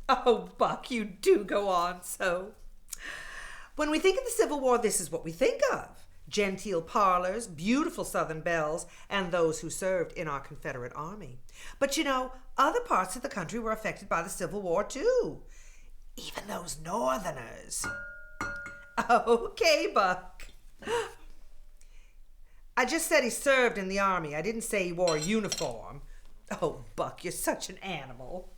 Oh, Buck, you do go on so. When we think of the Civil War, this is what we think of. Genteel parlors, beautiful Southern belles, and those who served in our Confederate Army. But other parts of the country were affected by the Civil War too. Even those Northerners. Okay, Buck. I just said he served in the Army. I didn't say he wore a uniform. Oh, Buck, you're such an animal.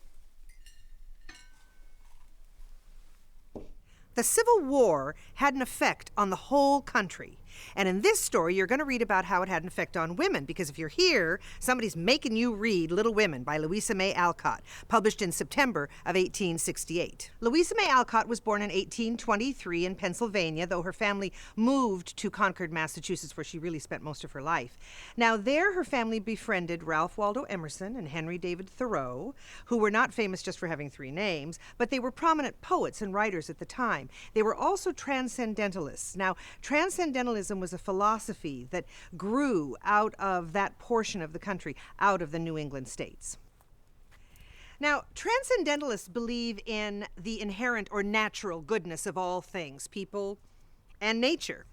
The Civil War had an effect on the whole country. And in this story, you're going to read about how it had an effect on women, because if you're here, somebody's making you read Little Women by Louisa May Alcott, published in September of 1868. Louisa May Alcott was born in 1823 in Pennsylvania, though her family moved to Concord, Massachusetts, where she really spent most of her life. Now, there her family befriended Ralph Waldo Emerson and Henry David Thoreau, who were not famous just for having three names, but they were prominent poets and writers at the time. They were also transcendentalists. Now, transcendentalism was a philosophy that grew out of that portion of the country, out of the New England states. Now, transcendentalists believe in the inherent or natural goodness of all things, people and nature.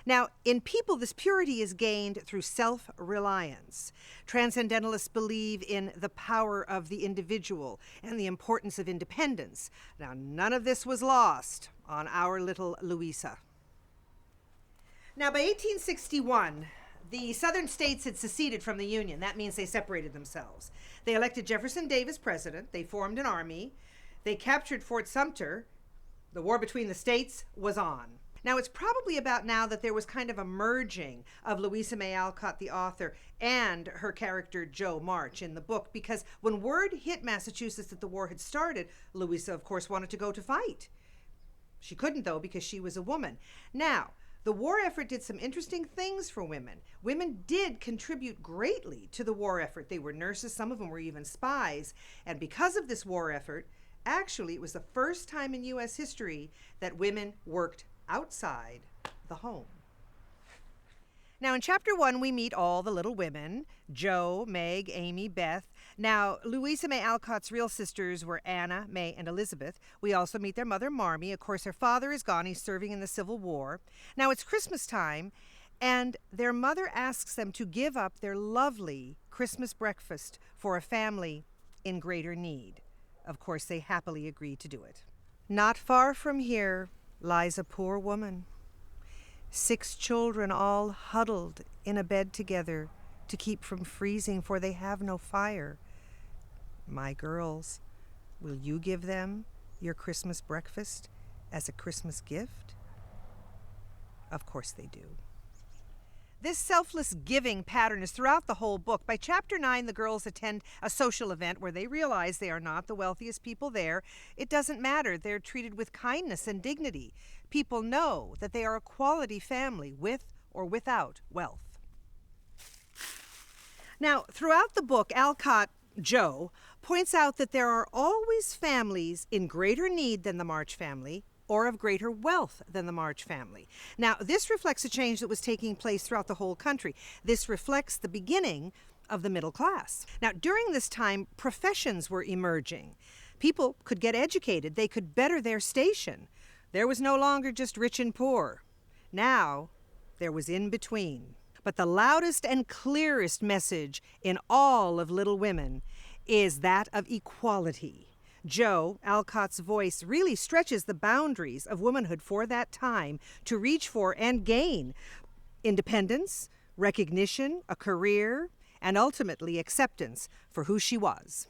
Now, in people, this purity is gained through self-reliance. Transcendentalists believe in the power of the individual and the importance of independence. Now, none of this was lost on our little Louisa. Now, by 1861, the southern states had seceded from the Union. That means they separated themselves. They elected Jefferson Davis president. They formed an army. They captured Fort Sumter. The war between the states was on. Now, it's probably about now that there was kind of a merging of Louisa May Alcott, the author, and her character Jo March in the book, because when word hit Massachusetts that the war had started, Louisa, of course, wanted to go to fight. She couldn't, though, because she was a woman. Now, the war effort did some interesting things for women. Women did contribute greatly to the war effort. They were nurses, some of them were even spies, and because of this war effort, actually, it was the first time in U.S. history that women worked outside the home. Now, in Chapter 1, we meet all the little women, Jo, Meg, Amy, Beth. Now, Louisa May Alcott's real sisters were Anna, May, and Elizabeth. We also meet their mother, Marmee. Of course, her father is gone. He's serving in the Civil War. Now, it's Christmas time, and their mother asks them to give up their lovely Christmas breakfast for a family in greater need. Of course, they happily agree to do it. Not far from here lies a poor woman. 6 children all huddled in a bed together to keep from freezing, for they have no fire. My girls, will you give them your Christmas breakfast as a Christmas gift? Of course they do. This selfless giving pattern is throughout the whole book. By Chapter 9, the girls attend a social event where they realize they are not the wealthiest people there. It doesn't matter. They're treated with kindness and dignity. People know that they are a quality family with or without wealth. Now, throughout the book, Alcott, Jo, points out that there are always families in greater need than the March family, or of greater wealth than the March family. Now, this reflects a change that was taking place throughout the whole country. This reflects the beginning of the middle class. Now, during this time, professions were emerging. People could get educated. They could better their station. There was no longer just rich and poor. Now, there was in between. But the loudest and clearest message in all of Little Women is that of equality. Jo, Alcott's voice, really stretches the boundaries of womanhood for that time to reach for and gain independence, recognition, a career, and ultimately acceptance for who she was.